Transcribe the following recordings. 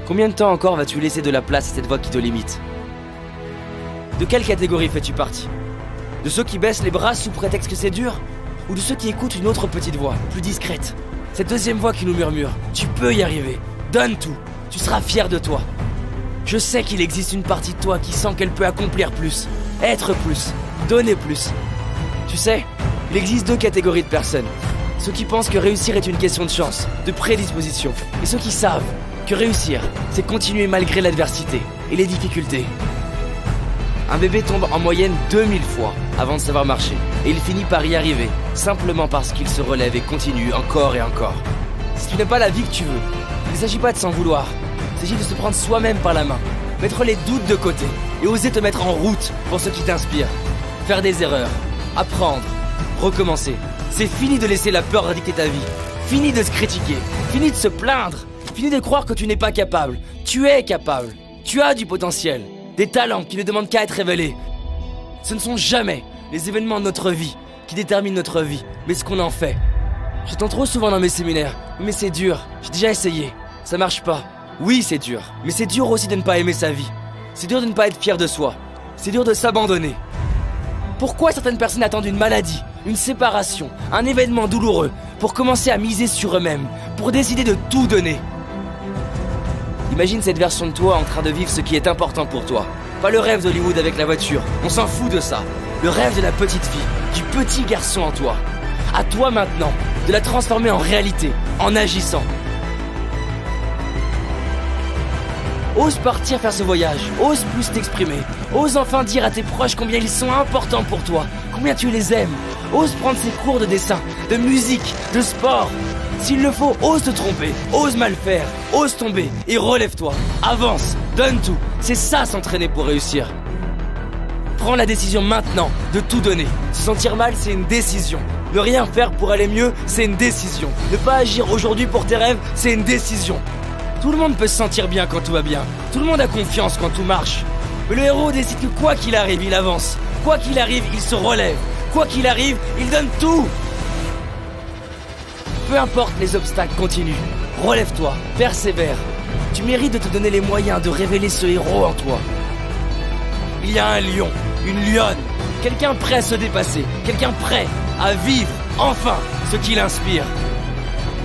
Combien de temps encore vas-tu laisser de la place à cette voix qui te limite? De quelle catégorie fais-tu partie? De ceux qui baissent les bras sous prétexte que c'est dur? Ou de ceux qui écoutent une autre petite voix, plus discrète? Cette deuxième voix qui nous murmure: tu peux y arriver, donne tout, tu seras fier de toi. Je sais qu'il existe une partie de toi qui sent qu'elle peut accomplir plus, être plus, donner plus. Tu sais, il existe deux catégories de personnes. Ceux qui pensent que réussir est une question de chance, de prédisposition, et ceux qui savent que réussir, c'est continuer malgré l'adversité et les difficultés. Un bébé tombe en moyenne 2000 fois avant de savoir marcher, et il finit par y arriver, simplement parce qu'il se relève et continue encore et encore. Si tu n'as pas la vie que tu veux, il ne s'agit pas de s'en vouloir, il s'agit de se prendre soi-même par la main, mettre les doutes de côté, et oser te mettre en route pour ce qui t'inspire. Faire des erreurs, apprendre, recommencer. C'est fini de laisser la peur dicter ta vie, fini de se critiquer, fini de se plaindre, fini de croire que tu n'es pas capable. Tu es capable, tu as du potentiel, des talents qui ne demandent qu'à être révélés. Ce ne sont jamais les événements de notre vie qui déterminent notre vie, mais ce qu'on en fait. J'entends trop souvent dans mes séminaires: mais c'est dur, j'ai déjà essayé, ça marche pas. Oui, c'est dur, mais c'est dur aussi de ne pas aimer sa vie. C'est dur de ne pas être fier de soi, c'est dur de s'abandonner. Pourquoi certaines personnes attendent une maladie, une séparation, un événement douloureux pour commencer à miser sur eux-mêmes, pour décider de tout donner? Imagine cette version de toi en train de vivre ce qui est important pour toi. Pas le rêve d'Hollywood avec la voiture, on s'en fout de ça. Le rêve de la petite fille, du petit garçon en toi. À toi maintenant, de la transformer en réalité, en agissant. Ose partir faire ce voyage, ose plus t'exprimer, ose enfin dire à tes proches combien ils sont importants pour toi, combien tu les aimes. Ose prendre ces cours de dessin, de musique, de sport. S'il le faut, ose te tromper, ose mal faire, ose tomber et relève-toi. Avance, donne tout, c'est ça s'entraîner pour réussir. Prends la décision maintenant de tout donner. Se sentir mal, c'est une décision. Ne rien faire pour aller mieux, c'est une décision. Ne pas agir aujourd'hui pour tes rêves, c'est une décision. Tout le monde peut se sentir bien quand tout va bien. Tout le monde a confiance quand tout marche. Mais le héros décide que quoi qu'il arrive, il avance. Quoi qu'il arrive, il se relève. Quoi qu'il arrive, il donne tout. Peu importe les obstacles, continue. Relève-toi, persévère. Tu mérites de te donner les moyens de révéler ce héros en toi. Il y a un lion, une lionne, quelqu'un prêt à se dépasser, quelqu'un prêt à vivre enfin ce qui l'inspire.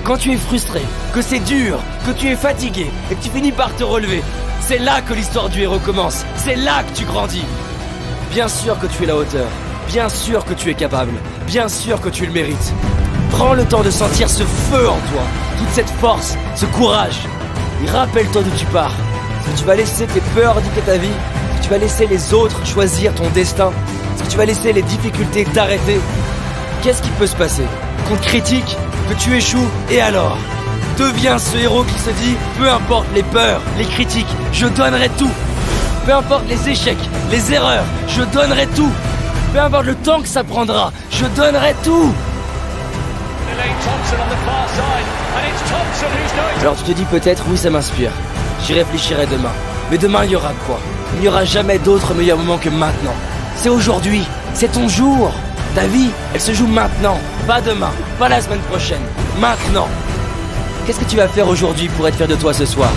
Quand tu es frustré, que c'est dur, que tu es fatigué et que tu finis par te relever, c'est là que l'histoire du héros commence, c'est là que tu grandis. Bien sûr que tu es à la hauteur, bien sûr que tu es capable, bien sûr que tu le mérites. Prends le temps de sentir ce feu en toi, toute cette force, ce courage. Et rappelle-toi d'où tu pars. Est-ce que tu vas laisser tes peurs dicter ta vie? Est-ce que tu vas laisser les autres choisir ton destin? Est-ce que tu vas laisser les difficultés t'arrêter? Qu'est-ce qui peut se passer? Qu'on te critique, que tu échoues, et alors? Deviens ce héros qui se dit: peu importe les peurs, les critiques, je donnerai tout. Peu importe les échecs, les erreurs, je donnerai tout. Peu importe le temps que ça prendra, je donnerai tout. Alors tu te dis peut-être: oui, ça m'inspire, j'y réfléchirai demain. Mais demain il y aura quoi? Il n'y aura jamais d'autre meilleur moment que maintenant. C'est aujourd'hui, c'est ton jour. Ta vie, elle se joue maintenant, pas demain, pas la semaine prochaine, maintenant. Qu'est-ce que tu vas faire aujourd'hui pour être fier de toi ce soir?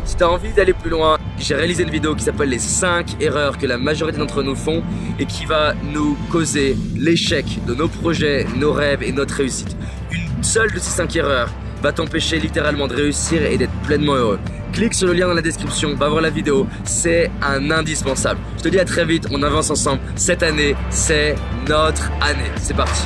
Si t'as envie d'aller plus loin, j'ai réalisé une vidéo qui s'appelle les 5 erreurs que la majorité d'entre nous font et qui va nous causer l'échec de nos projets, nos rêves et notre réussite. Une seule de ces 5 erreurs va t'empêcher littéralement de réussir et d'être pleinement heureux. Clique sur le lien dans la description, va voir la vidéo, c'est un indispensable. Je te dis à très vite, on avance ensemble. Cette année, c'est notre année. C'est parti.